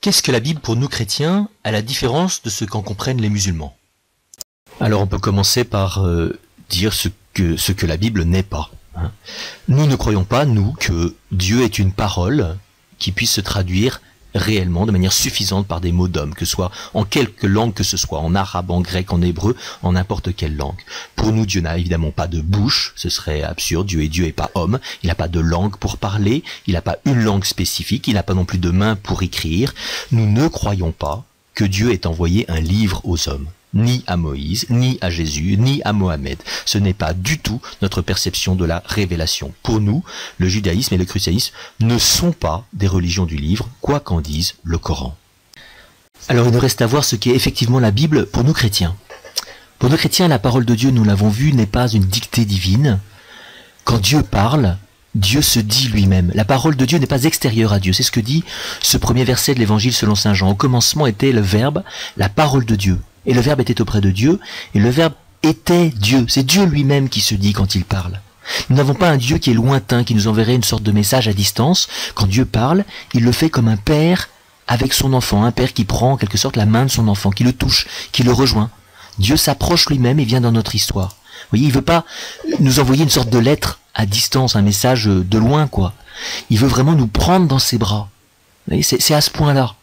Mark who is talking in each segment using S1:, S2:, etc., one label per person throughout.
S1: Qu'est-ce que la Bible pour nous chrétiens, à la différence de ce qu'en comprennent les musulmans? Alors on peut commencer par dire ce que la Bible n'est pas. Nous ne croyons pas, nous, que Dieu est une parole qui puisse se traduire réellement de manière suffisante par des mots d'homme, que ce soit en quelque langue que ce soit, en arabe, en grec, en hébreu, en n'importe quelle langue. Pour nous, Dieu n'a évidemment pas de bouche, ce serait absurde, Dieu est Dieu et pas homme, il n'a pas de langue pour parler, il n'a pas une langue spécifique, il n'a pas non plus de main pour écrire. Nous ne croyons pas que Dieu ait envoyé un livre aux hommes, ni à Moïse, ni à Jésus, ni à Mohamed. Ce n'est pas du tout notre perception de la révélation. Pour nous, le judaïsme et le christianisme ne sont pas des religions du livre, quoi qu'en dise le Coran. Alors il nous reste à voir ce qu'est effectivement la Bible pour nous chrétiens. Pour nous chrétiens, la parole de Dieu, nous l'avons vu, n'est pas une dictée divine. Quand Dieu parle, Dieu se dit lui-même. La parole de Dieu n'est pas extérieure à Dieu. C'est ce que dit ce premier verset de l'Évangile selon saint Jean. Au commencement était le Verbe, la parole de Dieu. Et le Verbe était auprès de Dieu, et le Verbe était Dieu. C'est Dieu lui-même qui se dit quand il parle. Nous n'avons pas un Dieu qui est lointain, qui nous enverrait une sorte de message à distance. Quand Dieu parle, il le fait comme un père avec son enfant, un père qui prend en quelque sorte la main de son enfant, qui le touche, qui le rejoint. Dieu s'approche lui-même et vient dans notre histoire. Vous voyez, il veut pas nous envoyer une sorte de lettre à distance, un message de loin, quoi. Il veut vraiment nous prendre dans ses bras. Vous voyez, c'est à ce point-là.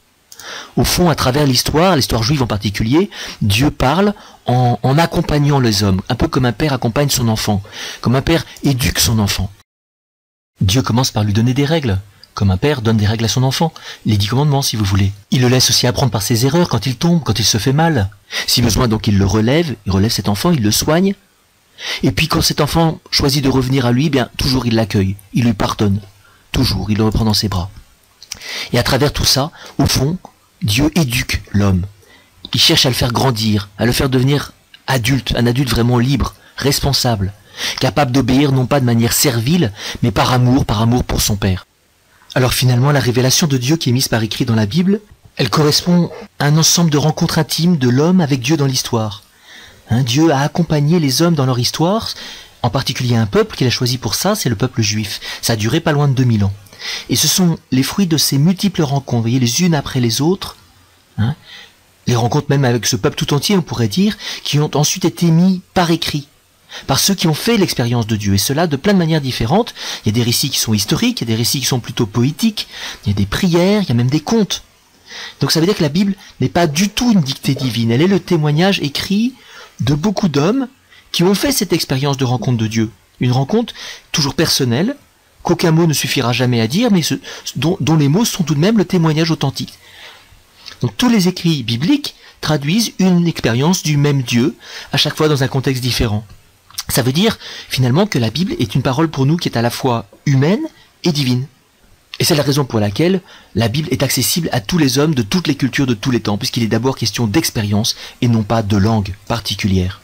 S1: Au fond, à travers l'histoire juive en particulier, Dieu parle en accompagnant les hommes, un peu comme un père accompagne son enfant, comme un père éduque son enfant. Dieu commence par lui donner des règles, comme un père donne des règles à son enfant, les 10 commandements si vous voulez. Il le laisse aussi apprendre par ses erreurs quand il tombe, quand il se fait mal. Si besoin, donc il relève cet enfant, il le soigne. Et puis quand cet enfant choisit de revenir à lui, bien toujours il l'accueille, il lui pardonne, toujours il le reprend dans ses bras. Et à travers tout ça, au fond, Dieu éduque l'homme. Il cherche à le faire grandir, à le faire devenir adulte, un adulte vraiment libre, responsable, capable d'obéir non pas de manière servile, mais par amour pour son Père. Alors finalement, la révélation de Dieu qui est mise par écrit dans la Bible, elle correspond à un ensemble de rencontres intimes de l'homme avec Dieu dans l'histoire. Dieu a accompagné les hommes dans leur histoire, en particulier un peuple qu'il a choisi pour ça, c'est le peuple juif. Ça a duré pas loin de 2000 ans. Et ce sont les fruits de ces multiples rencontres, vous voyez, les unes après les autres, les rencontres même avec ce peuple tout entier, on pourrait dire, qui ont ensuite été mis par écrit, par ceux qui ont fait l'expérience de Dieu, et cela de plein de manières différentes. Il y a des récits qui sont historiques, il y a des récits qui sont plutôt poétiques, il y a des prières, il y a même des contes. Donc ça veut dire que la Bible n'est pas du tout une dictée divine, elle est le témoignage écrit de beaucoup d'hommes qui ont fait cette expérience de rencontre de Dieu. Une rencontre toujours personnelle, qu'aucun mot ne suffira jamais à dire, mais dont les mots sont tout de même le témoignage authentique. Donc tous les écrits bibliques traduisent une expérience du même Dieu, à chaque fois dans un contexte différent. Ça veut dire finalement que la Bible est une parole pour nous qui est à la fois humaine et divine. Et c'est la raison pour laquelle la Bible est accessible à tous les hommes de toutes les cultures de tous les temps, puisqu'il est d'abord question d'expérience et non pas de langue particulière.